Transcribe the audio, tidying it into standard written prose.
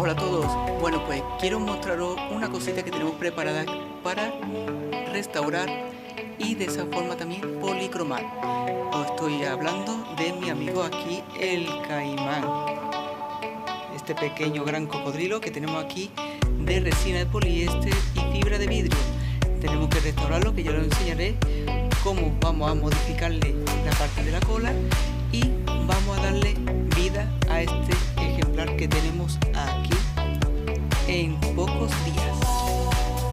Hola a todos. Bueno, pues quiero mostraros una cosita que tenemos preparada para restaurar y de esa forma también policromar. Os estoy hablando de mi amigo aquí, el caimán. Este pequeño gran cocodrilo que tenemos aquí de resina de poliéster y fibra de vidrio. Tenemos que restaurarlo, que yo os enseñaré cómo vamos a modificarle la parte de la cola y